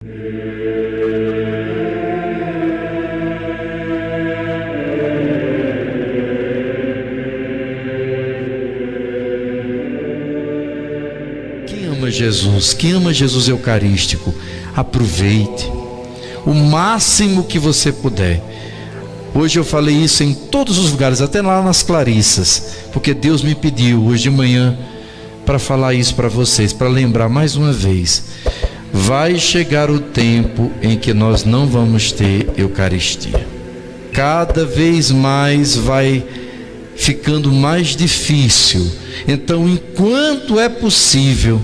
Quem ama Jesus Eucarístico, aproveite o máximo que você puder. Hoje eu falei isso em todos os lugares, até lá nas Clarissas, porque Deus me pediu hoje de manhã para falar isso para vocês, para lembrar mais uma vez: vai chegar o tempo em que nós não vamos ter Eucaristia. Cada vez mais vai ficando mais difícil. Então, enquanto é possível,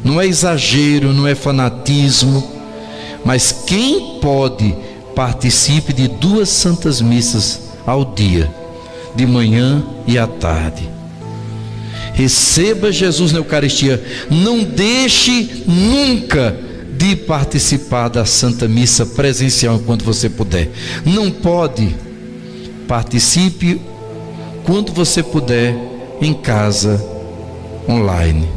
não é exagero, não é fanatismo, mas quem pode, participe de 2 santas missas ao dia, de manhã e à tarde. Receba Jesus na Eucaristia. Não deixe nunca de participar da Santa Missa presencial enquanto você puder. Não pode, participe quando você puder em casa, online.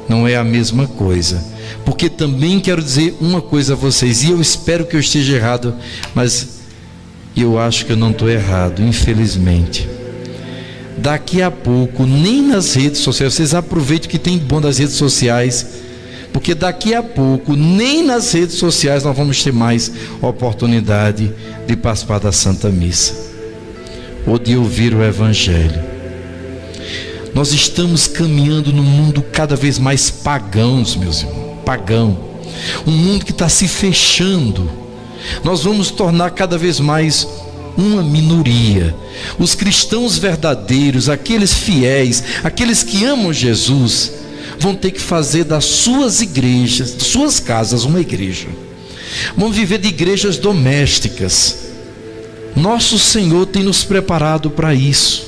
Não é a mesma coisa, porque também quero dizer uma coisa a vocês, e eu espero que eu esteja errado, mas eu acho que eu não estou errado, infelizmente. Daqui a pouco, nem nas redes sociais, vocês aproveitem o que tem de bom das redes sociais, porque daqui a pouco, nem nas redes sociais nós vamos ter mais oportunidade de participar da Santa Missa, ou de ouvir o Evangelho. Nós estamos caminhando num mundo cada vez mais pagão, meus irmãos, pagão. Um mundo que está se fechando. Nós vamos tornar cada vez mais uma minoria. Os cristãos verdadeiros, aqueles fiéis, aqueles que amam Jesus, vão ter que fazer das suas igrejas, das suas casas, uma igreja. Vão viver de igrejas domésticas. Nosso Senhor tem nos preparado para isso.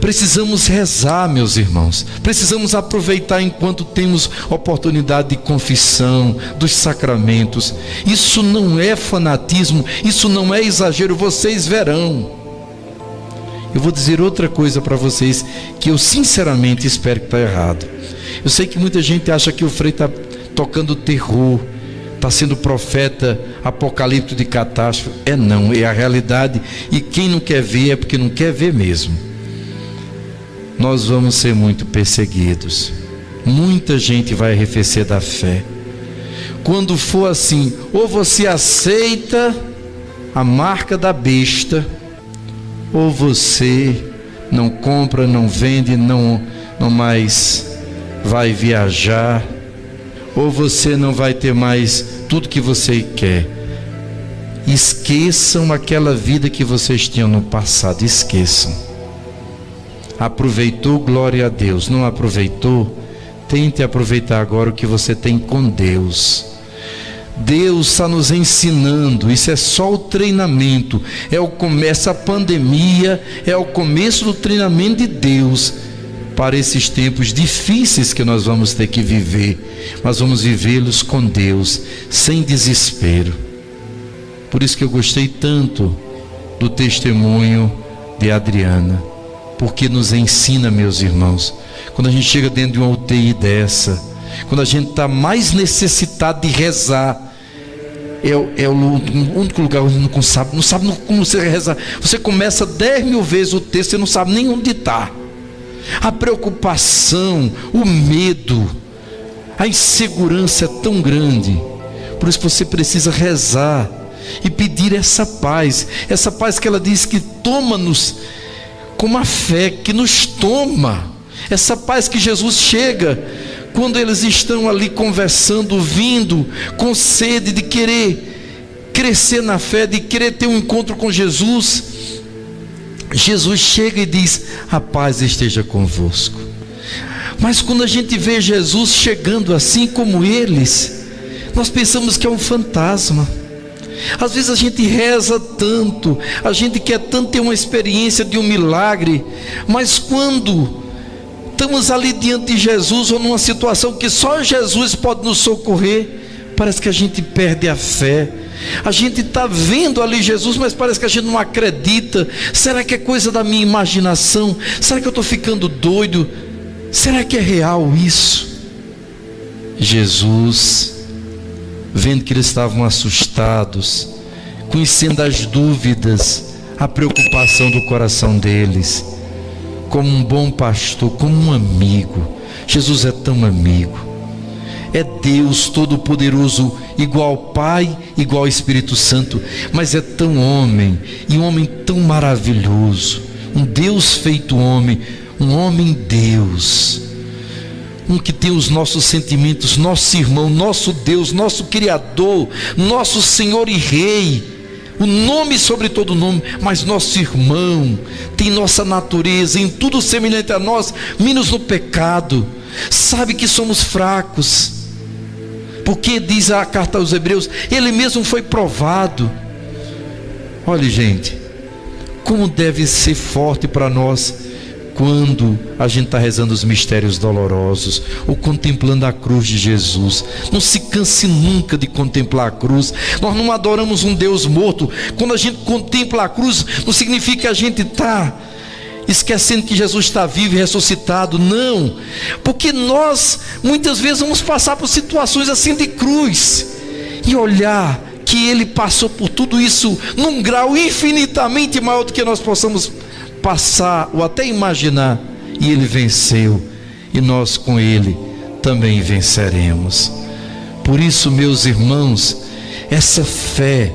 Precisamos rezar, meus irmãos. Precisamos aproveitar enquanto temos oportunidade de confissão, dos sacramentos. Isso não é fanatismo, isso não é exagero, vocês verão. Eu vou dizer outra coisa para vocês, que eu sinceramente espero que está errado. Eu sei que muita gente acha que o Frei está tocando terror, está sendo profeta apocalíptico de catástrofe. Não, é a realidade, e quem não quer ver é porque não quer ver mesmo. Nós vamos ser muito perseguidos. Muita gente vai arrefecer da fé. Quando for assim, ou você aceita a marca da besta, ou você não compra, não vende, não mais vai viajar, ou você não vai ter mais tudo que você quer. Esqueçam aquela vida que vocês tinham no passado, esqueçam. Aproveitou, glória a Deus. Não aproveitou, tente aproveitar agora o que você tem com Deus. Deus está nos ensinando. Isso é só o treinamento. Essa pandemia é o começo do treinamento de Deus para esses tempos difíceis que nós vamos ter que viver. Mas vamos vivê-los com Deus, sem desespero. Por isso que eu gostei tanto do testemunho de Adriana, porque nos ensina, meus irmãos, quando a gente chega dentro de uma UTI dessa, quando a gente está mais necessitado de rezar, é o único lugar onde não sabe como você rezar. Você começa 10 mil vezes o texto, você não sabe nem onde está. A preocupação, o medo, a insegurança é tão grande. Por isso você precisa rezar e pedir essa paz que ela diz que toma-nos como a fé que nos toma, essa paz que Jesus chega quando eles estão ali conversando, vindo com sede de querer crescer na fé, de querer ter um encontro com Jesus. Jesus chega e diz: a paz esteja convosco. Mas quando a gente vê Jesus chegando assim como eles, nós pensamos que é um fantasma. Às vezes a gente reza tanto, a gente quer tanto ter uma experiência de um milagre, mas quando estamos ali diante de Jesus, ou numa situação que só Jesus pode nos socorrer, parece que a gente perde a fé. A gente está vendo ali Jesus, mas parece que a gente não acredita. Será que é coisa da minha imaginação? Será que eu estou ficando doido? Será que é real isso? Jesus vendo que eles estavam assustados, conhecendo as dúvidas, a preocupação do coração deles, como um bom pastor, como um amigo. Jesus é tão amigo, é Deus Todo-Poderoso, igual ao Pai, igual ao Espírito Santo, mas é tão homem, e um homem tão maravilhoso, um Deus feito homem, um homem Deus, um que tem os nossos sentimentos, nosso irmão, nosso Deus, nosso Criador, nosso Senhor e Rei, o nome sobre todo nome, mas nosso irmão, tem nossa natureza, em tudo semelhante a nós, menos no pecado, sabe que somos fracos, porque diz a carta aos Hebreus, ele mesmo foi provado. Olha, gente, como deve ser forte para nós quando a gente está rezando os mistérios dolorosos, ou contemplando a cruz de Jesus. Não se canse nunca de contemplar a cruz. Nós não adoramos um Deus morto. Quando a gente contempla a cruz, não significa que a gente está esquecendo que Jesus está vivo e ressuscitado. Não, porque nós muitas vezes vamos passar por situações assim de cruz, e olhar que Ele passou por tudo isso num grau infinitamente maior do que nós possamos passar ou até imaginar, e Ele venceu, e nós com Ele também venceremos. Por isso, meus irmãos, essa fé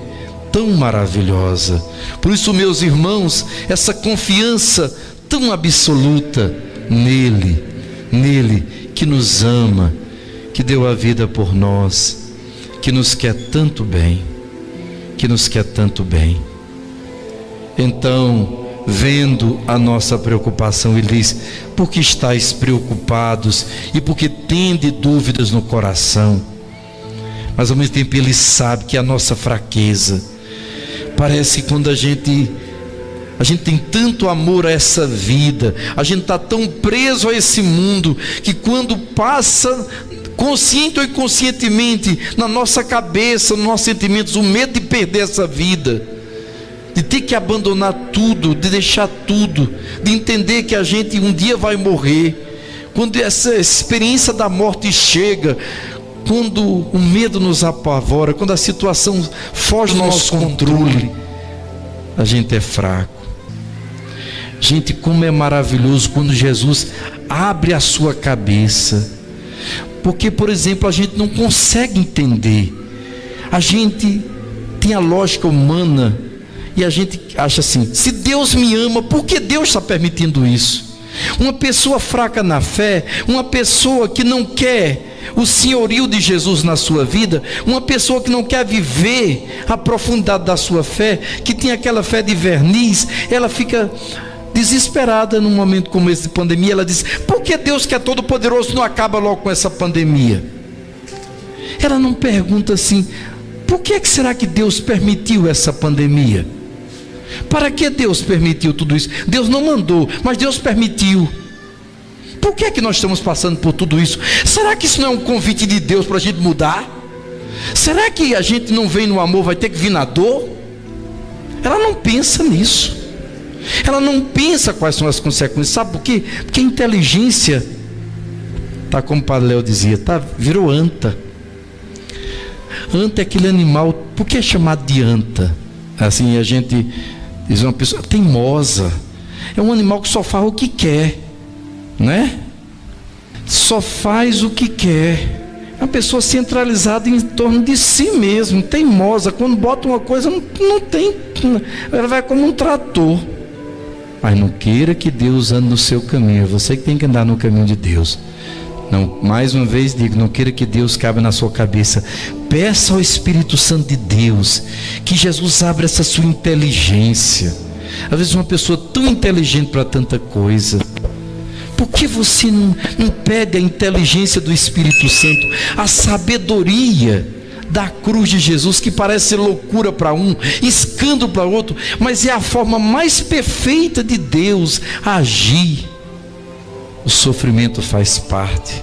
tão maravilhosa, por isso, meus irmãos, essa confiança tão absoluta nele que nos ama, que deu a vida por nós, que nos quer tanto bem, Então, vendo a nossa preocupação, Ele diz: por que estáis preocupados e por que tende dúvidas no coração? Mas ao mesmo tempo Ele sabe que a nossa fraqueza, parece que quando a gente tem tanto amor a essa vida, a gente está tão preso a esse mundo, que quando passa, consciente ou inconscientemente, na nossa cabeça, nos nossos sentimentos, o medo de perder essa vida, de ter que abandonar tudo, de deixar tudo, de entender que a gente um dia vai morrer, quando essa experiência da morte chega, quando o medo nos apavora, quando a situação foge do nosso controle, a gente é fraco. Gente, como é maravilhoso quando Jesus abre a sua cabeça, porque, por exemplo, a gente não consegue entender, a gente tem a lógica humana, e a gente acha assim: se Deus me ama, por que Deus está permitindo isso? Uma pessoa fraca na fé, uma pessoa que não quer o senhorio de Jesus na sua vida, uma pessoa que não quer viver a profundidade da sua fé, que tem aquela fé de verniz, ela fica desesperada num momento como esse de pandemia. Ela diz: por que Deus, que é todo poderoso, não acaba logo com essa pandemia? Ela não pergunta assim: por que será que Deus permitiu essa pandemia? Para que Deus permitiu tudo isso? Deus não mandou, mas Deus permitiu. Por que é que nós estamos passando por tudo isso? Será que isso não é um convite de Deus para a gente mudar? Será que a gente não vem no amor, vai ter que vir na dor? Ela não pensa nisso. Ela não pensa quais são as consequências. Sabe por quê? Porque a inteligência, tá, como o Padre Léo dizia, virou anta. Anta é aquele animal. Por que é chamado de anta? Assim, a gente diz, uma pessoa teimosa, é um animal que só faz o que quer, né? Só faz o que quer. É uma pessoa centralizada em torno de si mesmo, teimosa. Quando bota uma coisa, não tem, ela vai como um trator. Mas não queira que Deus ande no seu caminho, é você que tem que andar no caminho de Deus. Não, mais uma vez digo, não queira que Deus cabe na sua cabeça. Peça ao Espírito Santo de Deus que Jesus abra essa sua inteligência. Às vezes uma pessoa tão inteligente para tanta coisa, por que você não pede a inteligência do Espírito Santo, a sabedoria da cruz de Jesus, que parece ser loucura para um, escândalo para outro, mas é a forma mais perfeita de Deus agir. O sofrimento faz parte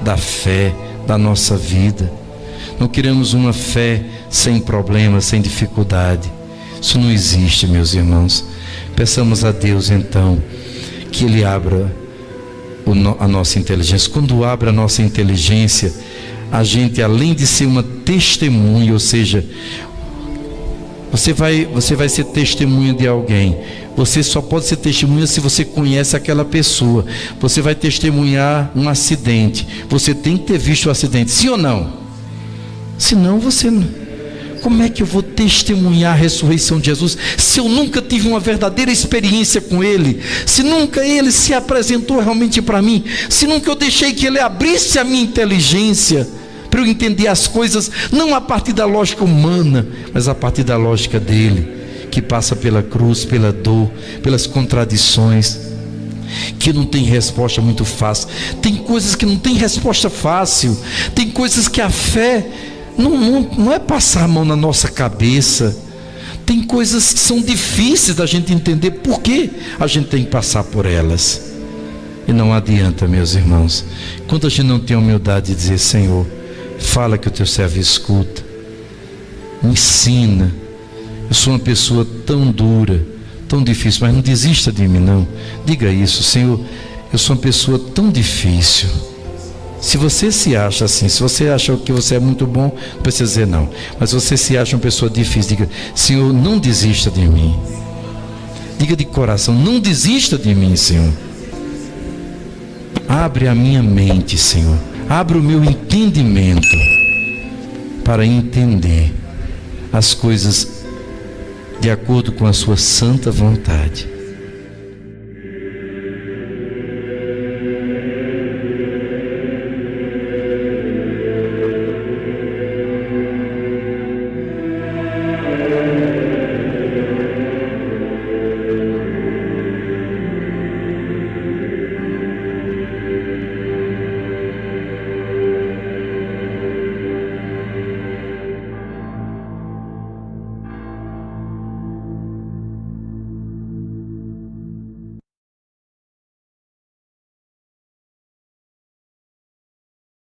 da fé, da nossa vida. Não queremos uma fé sem problemas, sem dificuldade. Isso não existe, meus irmãos. Peçamos a Deus então que Ele abra a nossa inteligência. Quando abre a nossa inteligência, a gente, além de ser uma testemunha, ou seja, você vai ser testemunha de alguém. Você só pode ser testemunha se você conhece aquela pessoa. Você vai testemunhar um acidente. Você tem que ter visto o acidente, sim ou não? Senão você não. Como é que eu vou testemunhar a ressurreição de Jesus se eu nunca tive uma verdadeira experiência com Ele? Se nunca Ele se apresentou realmente para mim? Se nunca eu deixei que Ele abrisse a minha inteligência para eu entender as coisas, não a partir da lógica humana, mas a partir da lógica dele, que passa pela cruz, pela dor, pelas contradições, que não tem resposta muito fácil. Tem coisas que não tem resposta fácil. Tem coisas que a fé não é passar a mão na nossa cabeça. Tem coisas que são difíceis da gente entender por que a gente tem que passar por elas. E não adianta, meus irmãos, quando a gente não tem a humildade de dizer: Senhor, fala que o teu servo escuta, me ensina. Eu sou uma pessoa tão dura, tão difícil, mas não desista de mim não. Diga isso: Senhor, eu sou uma pessoa tão difícil. Se você se acha assim, se você acha que você é muito bom, não precisa dizer não. Mas se você se acha uma pessoa difícil, diga: Senhor, não desista de mim. Diga de coração: não desista de mim, Senhor. Abre a minha mente, Senhor. Abre o meu entendimento para entender as coisas de acordo com a sua santa vontade.